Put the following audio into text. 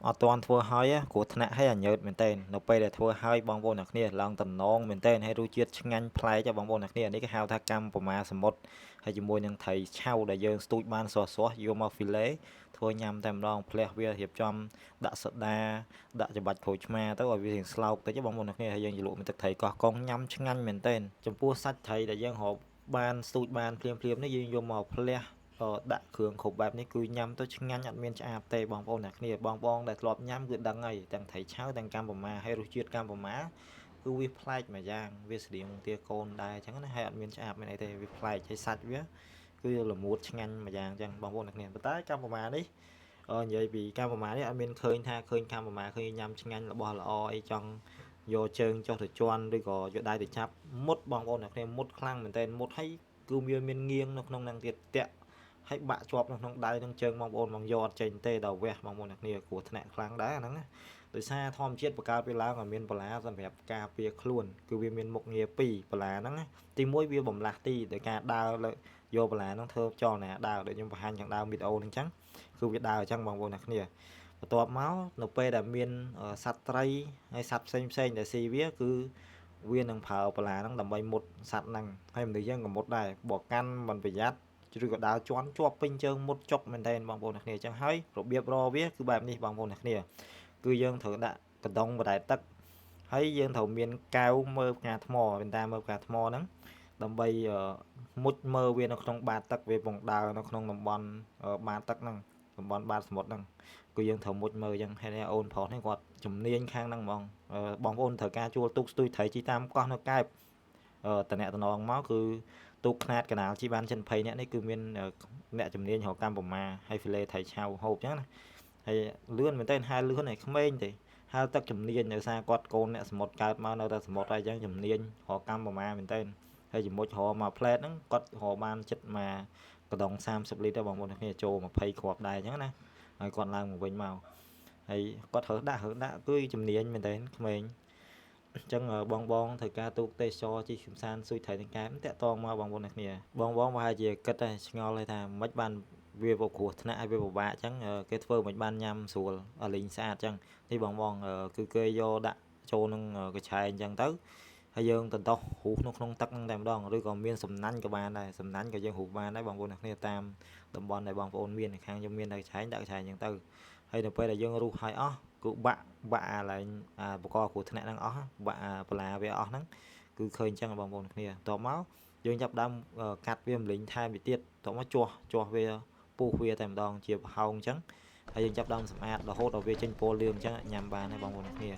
អត់ទាន់ធ្វើហើយគ្រោះថ្នាក់ហើយញើតមែនតើនៅពេលដែលធ្វើហើយបងប្អូនអ្នកគ្នាឡើងតំណងមែនតើហើយរសជាតិឆ្ងាញ់ប្លែកបងប្អូនអ្នកគ្នានេះគេហៅថាកម្មប្រមាសមុទ្រហើយជាមួយនឹងត្រីឆៅដែលយើងស្ទូចបានស្រស់ៗយកមកហ្វីឡេធ្វើញ៉ាំតែម្ដងផ្លះវារៀបចំដាក់សូដាដាក់ច្របាច់ក្រូចឆ្មាទៅឲ្យវារៀងស្លោកតិចបងប្អូនអ្នកគ្នាហើយយើងជ្រលក់ទឹកត្រីកោះកុងញ៉ាំឆ្ងាញ់មែនតើចំពោះសាច់ត្រីដែលយើងរកបានស្ទូចបានភ្លាមនេះយើងយកមកផ្លះដាក់គ្រឿងគ្រប់បែបនេះគឺញ៉ាំទៅឆ្ងាញ់អត់មានឆ្អាបទេបងប្អូនអ្នកគ្នាបងដែលធ្លាប់ញ៉ាំគឺដឹងហើយទាំងត្រីឆៅទាំងកម្មប្រមាហើយរសជាតិកម្មប្រមាគឺវាប្លែកមួយយ៉ាងវាស្តៀងទាកូនដែរអញ្ចឹងណាហើយអត់មានឆ្អាបមានអីទេវាប្លែកហើយសាច់វាគឺល្មួតឆ្ងាញ់មួយយ៉ាងអញ្ចឹងបងប្អូនអ្នកគ្នាប៉ុន្តែកម្មប្រមានេះនិយាយពីកម្មប្រមានេះអត់មានឃើញថាឃើញកម្មប្រមាឃើញញ៉ាំឆ្ងាញ់របស់ល្អអីចង់យកជើងចុះទៅជន់ឬក៏យកដៃទៅចាប់មុតបងប្អូនអ្នកគ្នាមុតខ្លាំងមែនតើមុតហើយគឺវាមានងៀងនៅក្នុងនឹងទៀតតាក់ហើយបាក់ជាប់នៅក្នុងដៃនឹងជើងបងប្អូនមកយកអត់ចេញទេដល់វះបងប្អូនអ្នកគ្នាគ្រោះថ្នាក់ខ្លាំងដែរអាហ្នឹងណាដោយសារធម្មជាតិបង្កើតវាឡើងឲ្យមានបលាសម្រាប់ការពារខ្លួនគឺវាមានមុខងារពីរបលាហ្នឹងណាទី1វាបំលាស់ទីដោយការដើរយកបលាហ្នឹងធ្វើចលនាដើរដូចខ្ញុំបង្ហាញខាងដើមវីដេអូហ្នឹងអញ្ចឹងគឺវាដើរអញ្ចឹងបងប្អូនអ្នកគ្នាបន្ទាប់មកនៅពេលដែលមានសត្វត្រីហើយសត្វផ្សេងដែលស៊ីវាគឺវានឹងប្រើបលាហ្នឹងដើម្បីមុតសត្វហ្នឹងហើយមនុស្សយើងក៏មុតដែរបើកាន់មិនប្រយ័ត្នឬក៏ដើរជន់ជាប់ពេញជើងមុតចុកមែនតើបងប្អូនអ្នកគ្នាអញ្ចឹងហើយរបៀបរវាគឺបែបនេះបងប្អូនអ្នកគ្នាគឺយើងត្រូវដាក់កណ្ដុងបដែតទឹកហើយយើងត្រូវមានកែវមើលផ្កាថ្មវិញតាមមើលផ្កាថ្មហ្នឹងដើម្បីមុជមើលវានៅក្នុងបាតទឹកវាពងដើរនៅក្នុងតំបន់បាតទឹកហ្នឹងតំបន់បាតសមុទ្រហ្នឹងគឺយើងត្រូវមុជមើលអញ្ចឹងហើយអូនប្រុសនេះគាត់ជំនាញខាងហ្នឹងហ្មងបងប្អូនត្រូវការជួលទូកស្ទួយត្រីជីតាមកោះនៅកែបតំណែងមកគឺទូកខ្នាតកណាលជីបានចិន20នាក់នេះគឺមានអ្នកជំនាញរកកម្មប្រមាហើយហ្វីឡេថៃឆៅហូបអញ្ចឹងណាហើយលឿនមែនតើហែលលឿនឯក្មេងទេហែលទឹកជំនាញនៅសារគាត់កូនអ្នកសមុទ្រកើតមកនៅតែសមុទ្រហើយអញ្ចឹងជំនាញរកកម្មប្រមាមែនតើហើយជាមួយរកមកផ្លែតហ្នឹងគាត់រកបានចិត្តមកកដុង30លីត្របងប្អូនគ្នាចូល20គ្រាប់ដែរអញ្ចឹងណាហើយគាត់ឡើងមកវិញមកហើយគាត់រើសដាក់គឺជំនាញមែនតើក្មេងអញ្ចឹងបងត្រូវការទូកទេសចរជីកំសាន្តស៊ុយថៃទាំងកែបតាក់តងមកបងប្អូនគ្នាបងប្រហែលជាគិតតែឆ្ងល់ហើយថាមិនបានវាគ្រោះថ្នាក់ឲ្យវាពិបាកអញ្ចឹងគេធ្វើមិនបានញ៉ាំស្រួលលេងស្អាតអញ្ចឹងនេះបងគឺគេយកដាក់ចូលនឹងកញ្ឆែងអញ្ចឹងទៅហើយយើងតន្តោះរូសនៅក្នុងទឹកហ្នឹងតែម្ដងឬក៏មានសំណាញ់ក៏បានដែរសំណាញ់ក៏យើងរូសបានដែរបងប្អូនគ្នាតាមតំបន់ដែលបងប្អូនមានខាងខ្ញុំមានតែកញ្ឆែងដាក់កញ្ឆែងអញ្ចឹងទៅហើយនៅពេលដែលយើងរូសឲ្យអស់គឺបាក់អាឡើងបកគ្រោះថ្នាក់ហ្នឹងអស់បាក់បលាវាអស់ហ្នឹងគឺឃើញអញ្ចឹងបងប្អូនគ្នាតបមកយើងចាប់ដើមកាត់វាម្លេងថែមវាទៀតតមកជាស់វាពុះវាតែម្ដងជាប្រហោងអញ្ចឹងហើយយើងចាប់ដើមសម្អាតរហូតដល់វាចេញពណ៌លឿងអញ្ចឹងញ៉ាំបានហើយបងប្អូនគ្នា